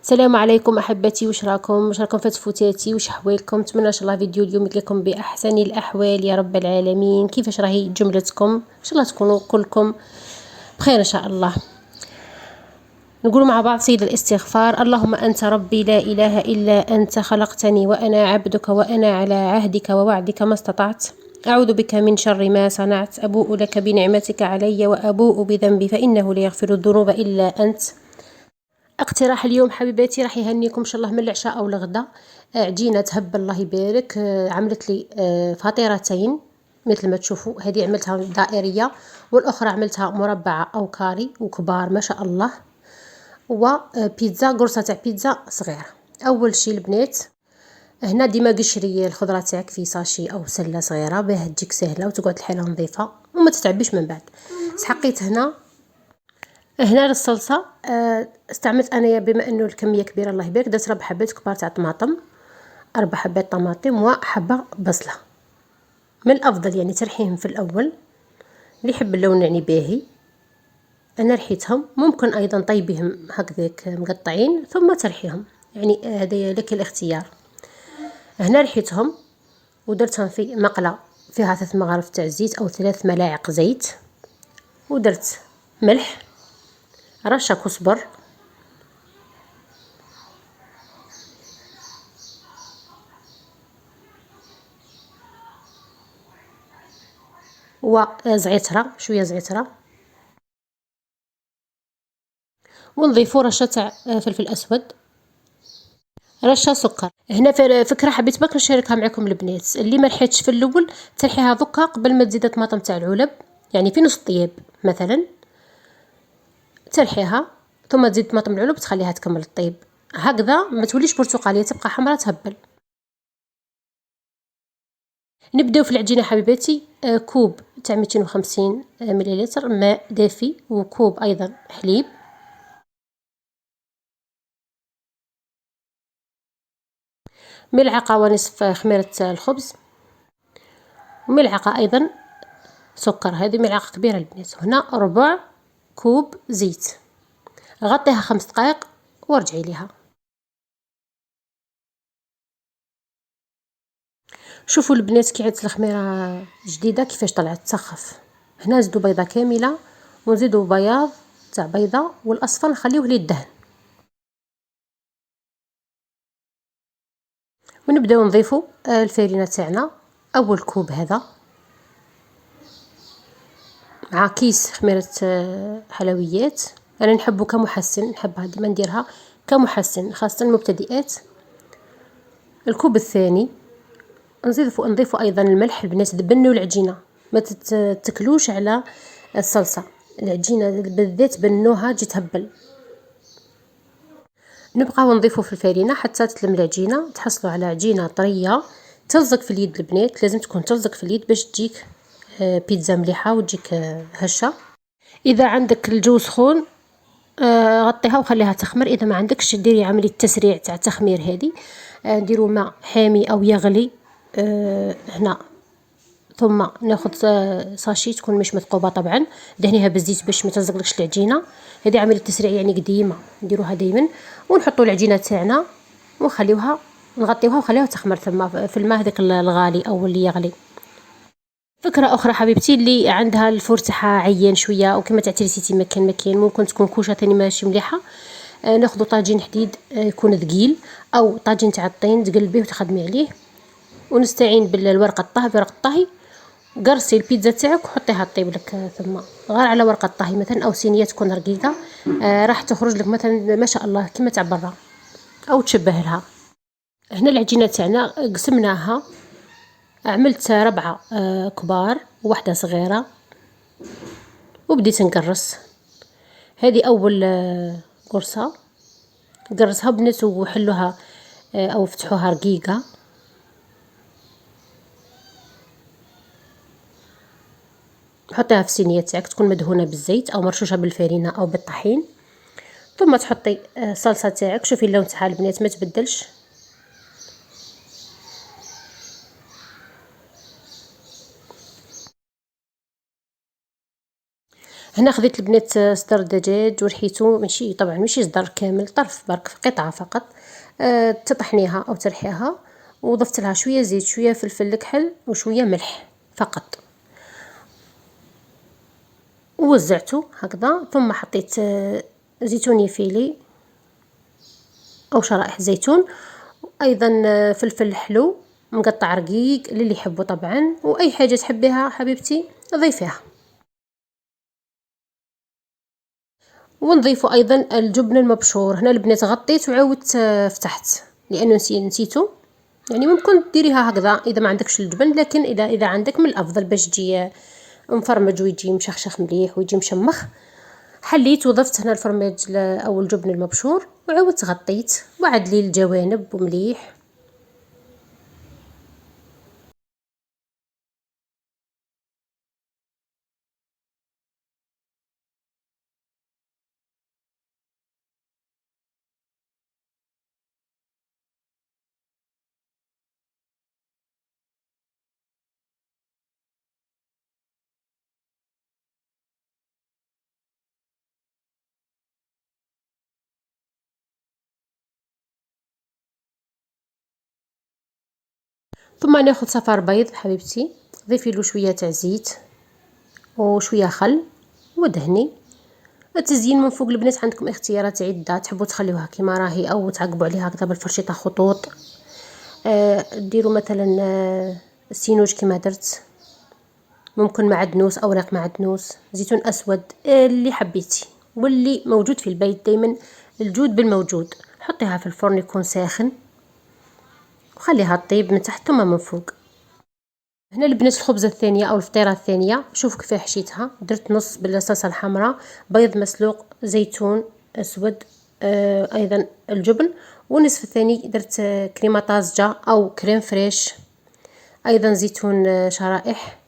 السلام عليكم احبتي، واش راكم فتفوتاتي، واش حوالكم؟ نتمنى ان شاء الله فيديو اليوم يلقاكم باحسن الاحوال يا رب العالمين. كيفاش راهي جملتكم؟ ان شاء الله تكونوا كلكم بخير ان شاء الله. نقول مع بعض سيد الاستغفار: اللهم انت ربي لا اله الا انت، خلقتني وانا عبدك وانا على عهدك ووعدك ما استطعت، اعوذ بك من شر ما صنعت، ابوء لك بنعمتك علي وابوء بذنبي فانه لا يغفر الذنوب الا انت. اقتراح اليوم حبيباتي راح يهنيكم ان شاء الله من العشاء او الغداء. عجينه هب الله يبارك. عملت لي فطيرتين مثل ما تشوفوا. هذه عملتها دائريه والاخرى عملتها مربعه او كاري وكبار ما شاء الله. وبيتزا، قرصه تاع بيتزا صغيره. اول شيء البنات، هنا ديما قشري الخضره تاعك في ساشي او سله صغيره باه تجيك سهله وتقعد الحاله نظيفه وما تتعبيش من بعد. سحقيت هنا للصلصه. استعملت انايا بما انه الكميه كبيره الله يبارك، درت 4 حبات كبار تاع طماطم، 4 حبات طماطم وحبه بصله. من الافضل يعني ترحيهم في الاول، اللي يحب اللون يعني باهي. انا رحيتهم، ممكن ايضا طيبهم هكذاك مقطعين ثم ترحيهم، يعني هذا لك الاختيار. هنا رحيتهم ودرتهم في مقله فيها 3 مغارف تاع زيت او 3 ملاعق زيت، ودرت ملح، رشه كزبر، وزعتره، شويه زعتره، ونضيفوا رشه تاع فلفل اسود، رشه سكر. هنا فكره حبيت برك نشاركها معكم البنات، اللي ما لحقتش في الاول ترحيها ضكا قبل ما تزيد الطماطم تاع العلب، يعني في نص طياب مثلا ترحيها ثم تزيد طماطم العلب تخليها تكمل الطيب. هكذا ما توليش برتقاليه، تبقى حمراء تهبل. نبداو في العجينه حبيباتي. كوب تاع 250 مليلتر ماء دافي، وكوب ايضا حليب، ملعقه ونصف خميره الخبز، وملعقه ايضا سكر. هذه ملعقه كبيره البنات. هنا ربع كوب زيت. غطيها 5 دقائق وارجعي ليها. شوفوا البنات كي عدت الخميره جديده كيفاش طلعت تسخف. هنا نزيدوا بيضه كامله ونزيدوا بياض تاع بيضه، والاصفر نخليوه للدهن. ونبداو نضيفوا الفارينه تاعنا. اول كوب هذا مع كيس خميره حلويات. انا نحبه كمحسن، نحبها ديما نديرها كمحسن خاصه المبتدئات. الكوب الثاني نضيفوا ايضا الملح البنات. تبنوا العجينه، ما تتكلوش على الصلصه. العجينه بالذات بنوها تجي تهبل. نبقاو نضيفوا في الفارينه حتى تلم العجينه، تحصلوا على عجينه طريه تلزق في اليد. البنات لازم تكون تلزق في اليد باش تجيك بيتزا مليحه وتجيك هشه. اذا عندك الجو سخون غطيها وخليها تخمر. اذا ما عندكش ديري عمليه تسريع تاع التخمير هذه. نديروا ماء حامي او يغلي هنا، ثم ناخذ ساشي تكون مش مثقوبه طبعا، دهنيها بالزيت باش ما تلزقلكش العجينه. هذه عمليه تسريع يعني قديمه نديروها دائما. ونحطوا العجينه تاعنا ونخليوها، نغطيوها ونخليوها تخمر ثم في الماء هذاك الغالي او اللي يغلي. فكره اخرى حبيبتي، اللي عندها الفور تاعها عيان شويه او كما تعترسيتي مكان ممكن تكون كوشه ثاني ماشي مليحه. ناخذ طاجين حديد يكون ثقيل او طاجين تاع الطين تقلبيه وتخدمي عليه. ونستعين بالورقه الطهي، ورقه الطهي قرصي البيتزا تاعك وحطيها طيب لك، ثم غير على ورقه الطهي مثلا او صينيه تكون رقيقه. راح تخرج لك مثلا ما شاء الله كما تاع برا او تشبه لها. هنا العجينه تاعنا قسمناها، عملت 4 كبار وواحده صغيره وبديت نقرص. هذه اول قرصه قرصها بنات وحلوها او فتحوها رقيقه. حطيها في الصينيه تاعك تكون مدهونه بالزيت او مرشوشه بالفارينه او بالطحين. ثم تحطي صلصه تاعك. شوفي اللون تاعها البنات ما تبدلش. هنا خديت البنات صدر دجاج ورحيته، ماشي طبعا ماشي صدر كامل، طرف برك قطعة فقط. تطحنيها او ترحيها، وضفت لها شويه زيت، شويه فلفل الكحل، وشويه ملح فقط، ووزعته هكذا. ثم حطيت زيتون يفيلي او شرائح زيتون، وايضا فلفل حلو مقطع رقيق للي يحبه طبعا، واي حاجه تحبيها حبيبتي ضيفيها. ونضيفوا ايضا الجبن المبشور. هنا البنات غطيت وعاودت فتحت لانه نسيته. يعني ممكن ديريها هكذا اذا ما عندكش الجبن، لكن اذا عندك من الافضل باش تجي مفرمج ويجي مشخشخ مليح ويجي مشمخ. حليت وضفت هنا الفرماج او الجبن المبشور، وعاودت غطيت وعد لي الجوانب ومليح. ثم ناخذ صفار بيض حبيبتي، ضيفي له شويه تاع زيت وشويه خل ودهني. التزيين من فوق البنات عندكم اختيارات عده، تحبوا تخليوها كما راهي او تعقبوا عليها هكذا بالفرشيطه خطوط. ديروا مثلا السينوج كما درت، ممكن معدنوس، اوراق معدنوس، زيتون اسود، اللي حبيتي واللي موجود في البيت. دايما الجود بالموجود. حطيها في الفرن يكون ساخن وخليها تطيب من تحت ثم من فوق. هنا البنات الخبزه الثانيه او الفطيره الثانيه، شوفوا كيف حشيتها. درت نص بالصلصه الحمراء، بيض مسلوق، زيتون اسود، ايضا الجبن، والنصف الثاني درت كريمه طازجه او كريم فريش، ايضا زيتون شرائح،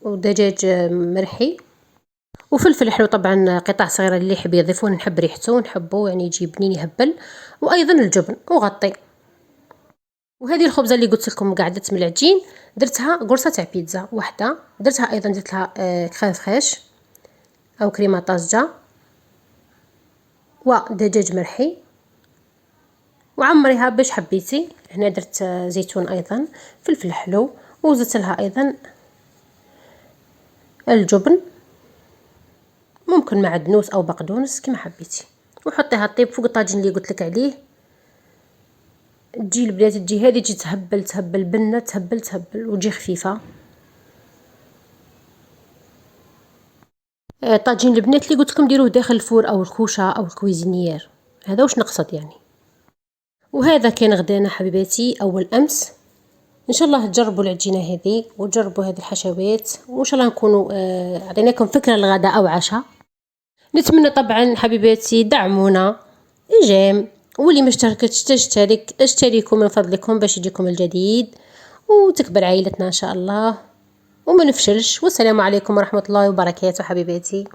ودجاج مرحي، وفلفل حلو طبعا قطع صغيره اللي يحب يضيفوه، نحب ريحته ونحبه يعني يجي بنين يهبل، وايضا الجبن وغطي. وهذه الخبزه اللي قلت لكم قعدت من العجين، درتها قرصه تاع بيتزا واحده، درتها ايضا درت لها كريم فريش او كريمه طازجه ودجاج مرحي، وعمريها باش حبيتي. هنا درت زيتون ايضا، فلفل حلو، وزدت لها ايضا الجبن، ممكن معدنوس او بقدونس كما حبيتي، وحطيها طيب فوق الطاجين اللي قلت لك عليه. تجي البنات تجي هذه تجي تهبل بنه، تهبل وتجي خفيفه. طاجين البنات اللي قلت لكم ديروه داخل الفور او الكوشه او الكويزينيير، هذا واش نقصد يعني. وهذا كان غدانا حبيباتي اول امس. ان شاء الله تجربوا العجينه هذه وتجربوا هذه الحشوات، وان شاء الله نكونوا عطيناكم فكره للغداء او عشاء. نتمنى طبعا حبيباتي دعمونا إيجام، واللي ما اشتركتش تشترك، اشتركوا من فضلكم باش يجيكم الجديد وتكبر عائلتنا ان شاء الله وما نفشلش. والسلام عليكم ورحمة الله وبركاته حبيباتي.